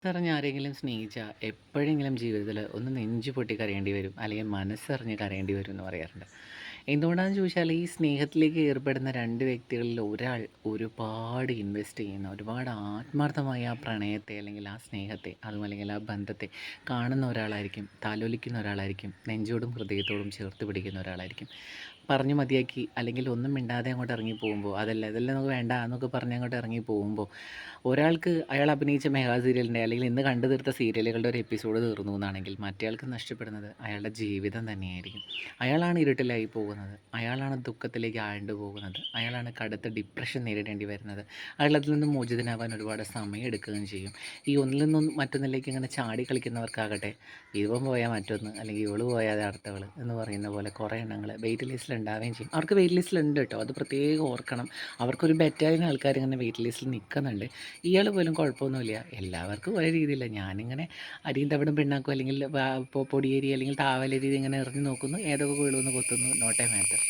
മനസ്സറിഞ്ഞ് ആരെങ്കിലും സ്നേഹിച്ചാൽ എപ്പോഴെങ്കിലും ജീവിതത്തിൽ ഒന്ന് നെഞ്ചു പൊട്ടി കരയേണ്ടി വരും, അല്ലെങ്കിൽ മനസ്സറിഞ്ഞ് കരയേണ്ടി വരും എന്ന് പറയാറുണ്ട്. എന്തുകൊണ്ടാണെന്ന് ചോദിച്ചാൽ ഈ സ്നേഹത്തിലേക്ക് ഏർപ്പെടുന്ന രണ്ട് വ്യക്തികളിൽ ഒരാൾ ഒരുപാട് ഇൻവെസ്റ്റ് ചെയ്യുന്ന, ഒരുപാട് ആത്മാർത്ഥമായി ആ പ്രണയത്തെ അല്ലെങ്കിൽ ആ സ്നേഹത്തെ അതും അല്ലെങ്കിൽ ആ ബന്ധത്തെ കാണുന്ന ഒരാളായിരിക്കും, താലോലിക്കുന്ന ഒരാളായിരിക്കും, നെഞ്ചോടും ഹൃദയത്തോടും ചേർത്ത് പിടിക്കുന്ന ഒരാളായിരിക്കും. പറഞ്ഞു മതിയാക്കി അല്ലെങ്കിൽ ഒന്നും മിണ്ടാതെ അങ്ങോട്ട് ഇറങ്ങി പോകുമ്പോൾ, ഇതെല്ലാം നമുക്ക് വേണ്ട എന്നൊക്കെ പറഞ്ഞ് അങ്ങോട്ട് ഇറങ്ങി പോകുമ്പോൾ, ഒരാൾക്ക് അയാൾ അഭിനയിച്ച മെഗാ സീരിയലിൻ്റെ അല്ലെങ്കിൽ ഇന്ന് കണ്ടു തീർത്ത സീരിയലുകളുടെ ഒരു എപ്പിസോഡ് തീർന്നു എന്നാണെങ്കിൽ മറ്റേയാൾക്ക് നഷ്ടപ്പെടുന്നത് അയാളുടെ ജീവിതം തന്നെയായിരിക്കും. അയാളാണ് ഇരുട്ടിലായി പോകുന്നത്, അയാളാണ് ദുഃഖത്തിലേക്ക് ആഴ്ന്നു പോകുന്നത്, അയാളാണ് കടുത്ത ഡിപ്രഷൻ നേരിടേണ്ടി വരുന്നത്. അയാൾ അതിൽ നിന്നും മോചിതനാവാൻ ഒരുപാട് സമയം എടുക്കുകയും ചെയ്യും. ഈ ഒന്നിൽ നിന്നും മറ്റൊന്നിലേക്ക് ഇങ്ങനെ ചാടി കളിക്കുന്നവർക്കാകട്ടെ, ഇവൻ പോയാൽ മറ്റൊന്ന് അല്ലെങ്കിൽ ഇവള് പോയാൽ അടുത്തവൾ എന്ന് പറയുന്ന പോലെ കുറേ എണ്ണങ്ങൾ വെയിറ്റ് ലിസ്റ്റിൽ ഉണ്ടാവുകയും ചെയ്യും. അവർക്ക് വെയിറ്റ് ലിസ്റ്റിൽ ഉണ്ട് കേട്ടോ, അത് പ്രത്യേകം ഓർക്കണം. അവർക്കൊരു ബറ്റാലിയൻ ആൾക്കാർ ഇങ്ങനെ വെയിറ്റ് ലിസ്റ്റിൽ നിൽക്കുന്നുണ്ട്. ഇയാൾ പോലും കുഴപ്പമൊന്നുമില്ല, എല്ലാവർക്കും ഒരേ രീതിയില്ല. ഞാനിങ്ങനെ അരിയും തവിടും പിണ്ണാക്കും അല്ലെങ്കിൽ പൊടിയേരി അല്ലെങ്കിൽ താവലരി ഇങ്ങനെ എറിഞ്ഞ് നോക്കുന്നു, ഏതൊക്കെ വീഴുമെന്ന് കൊത്തുന്നു, നോട്ട് എ മാറ്റർ.